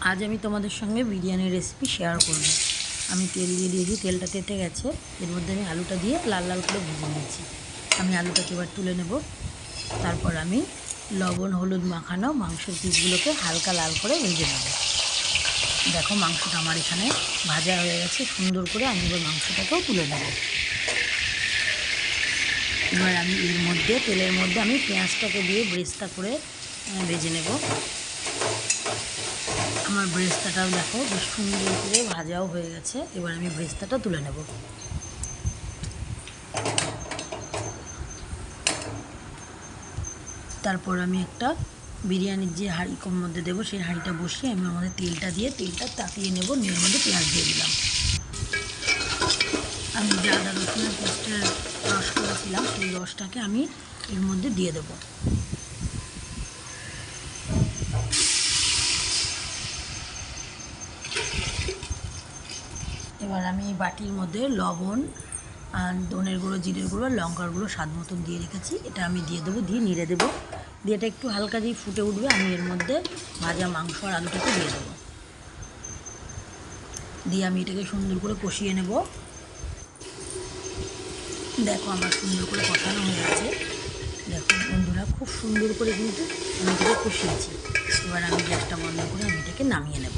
আজ আমি তোমাদের সঙ্গে বিরিয়ানির রেসিপি শেয়ার করব। আমি তেল দিয়ে দিয়েছি, তেলটা তেতে গেছে। এর মধ্যে আমি আলুটা দিয়ে লাল লাল করে ভেজে নিয়েছি। আমি আলুটাকে এবার তুলে নেব। তারপর আমি লবণ হলুদ মাখানো মাংসের পিসগুলোকে হালকা লাল করে ভেজে নেব। দেখো মাংসটা আমার এখানে ভাজা হয়ে গেছে সুন্দর করে। আমি এবার মাংসটাকেও তুলে নেব। এবার আমি এর মধ্যে তেলের মধ্যে আমি পেঁয়াজটাকে দিয়ে ব্রেস্তা করে ভেজে নেব। আমার ব্রেস্তাটাও দেখো বেশ সুন্দর করে ভাজাও হয়ে গেছে। এবার আমি ব্রেস্তাটা তুলে নেব। তারপর আমি একটা বিরিয়ানির যে হাঁড়ি কম মধ্যে দেবো সেই হাঁড়িটা বসিয়ে আমি আমাদের তেলটা দিয়ে তেলটা তাতিয়ে নেব। নিয়ে এর মধ্যে পেঁয়াজ দিয়ে দিলাম। আমি যে আদা রসুনের পেস্টের রস করেছিলাম সেই রসটাকে আমি এর মধ্যে দিয়ে দেবো। এবার আমি এই বাটির মধ্যে লবণ আর ধনের গুঁড়ো জিরের গুঁড়ো লঙ্কার গুঁড়ো স্বাদ মতন দিয়ে রেখেছি, এটা আমি দিয়ে দেবো। দিয়ে নেড়ে দেবো। দিয়ে এটা একটু হালকা দিয়ে ফুটে উঠবে। আমি এর মধ্যে ভাজা মাংস আর আলুটাকে দিয়ে দেবো। দিয়ে আমি এটাকে সুন্দর করে কষিয়ে নেব। দেখো আমার সুন্দর করে কষানো হয়ে গেছে। দেখো বন্ধুরা খুব সুন্দর করে কিন্তু আমি এটাকে কষিয়েছি। এবার আমি গ্যাসটা বন্ধ করে আমি এটাকে নামিয়ে নেব।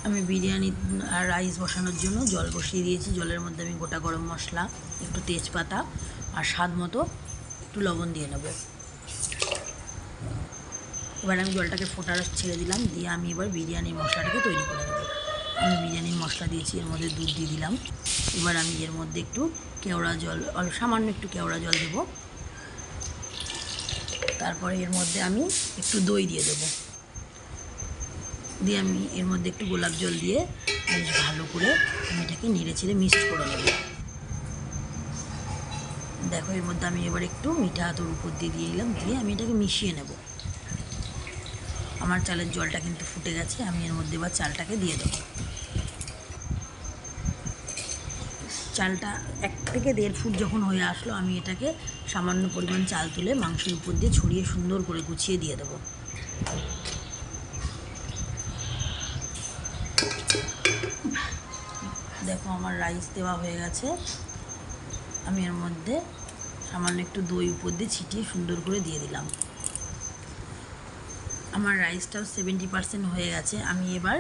আমি বিরিয়ানি আর রাইস বসানোর জন্য জল বসিয়ে দিয়েছি। জলের মধ্যে আমি গোটা গরম মশলা, একটু তেজপাতা আর স্বাদ মতো একটু লবণ দিয়ে নেব। এবার আমি জলটাকে ফোটার ছেড়ে দিলাম। দিয়ে আমি এবার বিরিয়ানির মশলাটাকে তৈরি করে নেব। আমি বিরিয়ানির মশলা দিয়েছি, এর মধ্যে দুধ দিয়ে দিলাম। এবার আমি এর মধ্যে একটু কেওড়া জল, সামান্য একটু কেওড়া জল দেব। তারপরে এর মধ্যে আমি একটু দই দিয়ে দেবো। দিয়ে আমি এর মধ্যে একটু গোলাপ জল দিয়ে বেশ ভালো করে আমি এটাকে নেড়ে ছেড়ে মিক্সড করে নেব। দেখো এর মধ্যে আমি এবার একটু মিঠা আতর উপর দিয়ে দিলাম। দিয়ে আমি এটাকে মিশিয়ে নেব। আমার চালের জলটা কিন্তু ফুটে গেছে। আমি এর মধ্যে এবার চালটাকে দিয়ে দেবো। চালটা 1 থেকে 1.5 ফুট যখন হয়ে আসলো আমি এটাকে সামান্য পরিমাণ চাল তুলে মাংসের উপর দিয়ে ছড়িয়ে সুন্দর করে গুছিয়ে দিয়ে দেবো। দেখো আমার রাইস দেওয়া হয়ে গেছে। আমি এর মধ্যে সামান্য একটু দই উপর দিয়ে ছিটিয়ে সুন্দর করে দিয়ে দিলাম। আমার রাইসটাও 70% হয়ে গেছে। আমি এবার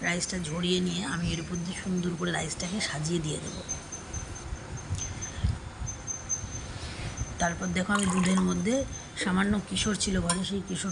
রাইসটা ঝরিয়ে নিয়ে আমি এর উপর দিয়ে সুন্দর করে রাইসটাকে সাজিয়ে দিয়ে দেবো। তারপর দেখো আমি দুধের মধ্যে সামান্য কিশোর ছিল ঘরে, সেই কিশোর